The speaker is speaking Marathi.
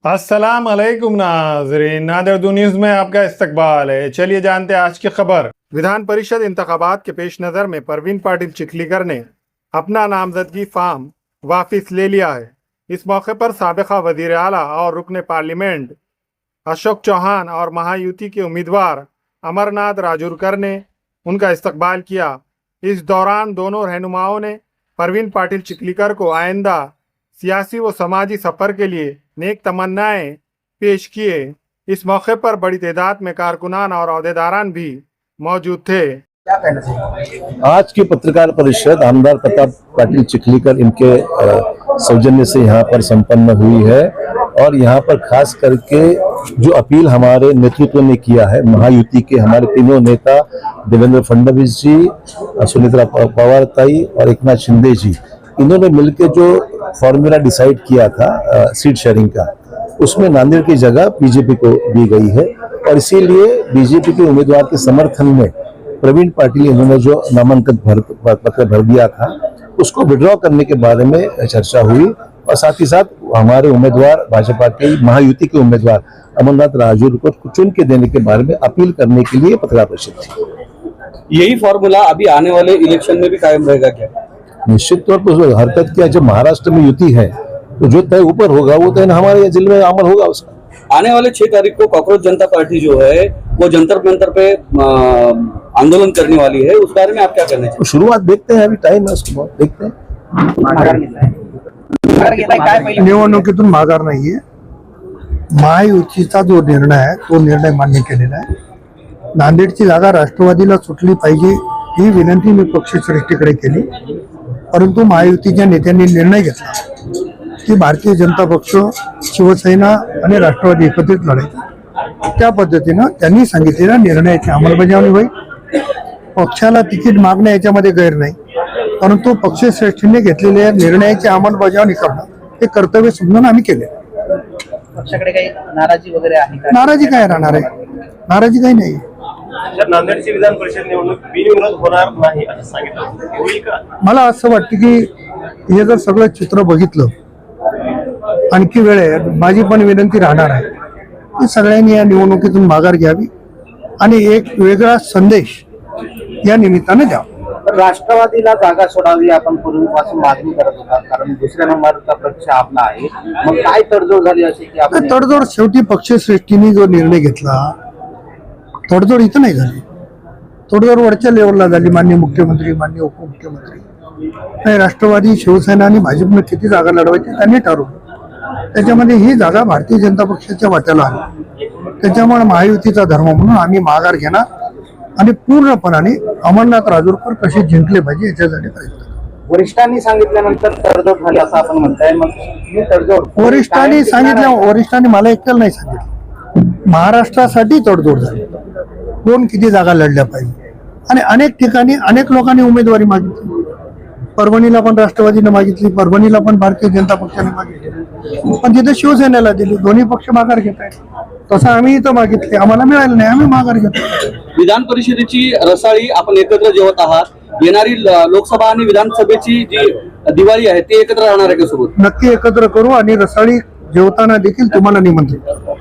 अस्सलाम अलैकुम नाज़रीन, नादिर दू न्यूज़ में आपका इस्तकबाल है। चलिए जानते हैं आज की खबर। विधान परिषद इंतखाबात के पेश नज़र में परवीन पाटिल चिखलीकर ने अपना नामजदगी फॉर्म वापस ले लिया है। इस मौके पर साबिका वज़ीर आला और रुकन पार्लियामेंट अशोक चौहान और महायुति के उम्मीदवार अमरनाथ राजूरकर ने उनका इस्तकबाल किया। इस दौरान दोनों रहनुमाओं ने परवीन पाटिल चिखलीकर को आइंदा सियासी व समाजी सफ़र के लिए नेक तमन्नाएं पेश किए। इस मौके पर बड़ी तादाद में कारकुनान और अहदेदारान भी मौजूद थे। आज की पत्रकार परिषद आमदार प्रताप पाटिल चिखलीकर इनके सौजन्य से यहाँ पर संपन्न हुई है और यहाँ पर खास करके जो अपील हमारे नेतृत्व ने किया है, महायुति के हमारे तीनों नेता देवेंद्र फडणवीस जी, सुनीता पवार ताई और एकनाथ शिंदे जी, इन्होंने मिलकर जो फॉर्मूला डिसाइड किया था सीट शेयरिंग का, उसमें नांदेड़ की जगह बीजेपी को दी गई है और इसीलिए बीजेपी के उम्मीदवार के समर्थन में प्रवीण पाटिल इन्होंने जो नामांकन पत्र भर दिया था उसको विड्रॉ करने के बारे में चर्चा हुई और साथ ही साथ हमारे उम्मीदवार भाजपा के महायुति के उम्मीदवार अमरनाथ राजूर को चुन के देने के बारे में अपील करने के लिए पत्रकार परिषद थी। यही फॉर्मूला अभी आने वाले इलेक्शन में भी कायम रहेगा क्या? निश्चित तौर पर हरकत किया। जब महाराष्ट्र में युति है तो जो तय ऊपर होगा वो तय हमारे जिले में अमल होगा। उसका आने वाले 6 तारीख को कॉकरोच जनता पार्टी जो है वो जंतर मंतर पे आंदोलन करने वाली है, उस बारे में आप क्या कहना चाहिए? शुरुआत देखते हैं, अभी टाइम है उसके बाद देखते हैं। निवडणुकीतून माघार नाहीये। महायुतीचा जो निर्णय आहे तो निर्णय मान्य केलेला आहे। नांदेडची जागा राष्ट्रवादीला सुटली पाहिजे ही विनंती मी पक्षश्रेष्ठीकडे केली, परंतु महायुतीच्या नेत्यांनी निर्णय घेतला की भारतीय जनता पक्ष, शिवसेना आणि राष्ट्रवादी एकत्रित लढायचे। त्या पद्धतीनं त्यांनी सांगितलेल्या निर्णयाची अंमलबजावणी होईल। पक्षाला तिकीट मागणं याच्यामध्ये गैर नाही, परंतु पक्षश्रेष्ठींनी घेतलेल्या निर्णयाची अंमलबजावणी करणं हे कर्तव्य समजून आम्ही केले। पक्षाकडे काही नाराजी वगैरे आहे का? नाराजी काय राहणार आहे? नाराजी काही नाही। नांदेडची विधान परिषद निवडणूक बिनविरोध होणार नाही असं सांगितलं, होईल का? मला असं वाटतं की हे जर सगळं चित्र बघितलं, आणखी वेळ आहे, माझी पण विनंती राहणार आहे की सगळ्यांनी या निवडणुकीतून माघार घ्यावी आणि एक वेगळा संदेश या निमित्ताने द्यावा। राष्ट्रवादीला जागा सोडावी आपण पूर्वीपासून मागणी करत होता, कारण दुसऱ्या नंबरचा पक्ष आपला आहे। मग काय तडजोड झाली अशी की आपण तडजोड शेवटी पक्षश्रेष्ठींनी जो निर्णय घेतला, तडजोड इथं नाही झाली, तडजोड वरच्या लेवलला झाली। माननीय मुख्यमंत्री, माननीय उपमुख्यमंत्री, राष्ट्रवादी, शिवसेना आणि भाजपनं किती जागा लढवायची त्यांनी ठरवलं। त्याच्यामध्ये ही जागा भारतीय जनता पक्षाच्या वाट्याला आली। त्याच्यामुळे महायुतीचा धर्म म्हणून आम्ही माघार घेणार आणि पूर्णपणाने अमरनाथ राजूरकर कसे जिंकले पाहिजे याच्यासाठी प्रयत्न करू। वरिष्ठांनी सांगितल्यानंतर तडजोड झाली असं आपण म्हणताय, मग ही तडजोड वरिष्ठांनी सांगितलं, वरिष्ठांनी मला एकट्याला नाही सांगितलं, महाराष्ट्रासाठी तडजोड झाली, कोण किती जागा लढल्या पाहिजे आणि अनेक ठिकाणी अनेक लोकांनी उमेदवारी मागितली। परभणीला पण राष्ट्रवादीने मागितली, परभणीला पण भारतीय जनता पक्षाने मागितली, पण तिथे शिवसेनेला दिली। दोन्ही पक्ष माघार घेत आहेत, तसं आम्ही इथं मागितले, आम्हाला मिळालं नाही, आम्ही माघार घेतो। विधान परिषदेची रसाळी आपण एकत्र जेवत आहात, येणारी लोकसभा आणि विधानसभेची जी दिवाळी आहे ती एकत्र राहणार आहे का सोबत? नक्की एकत्र करू आणि रसाळी जेवताना देखील तुम्हाला निमंत्रित करू।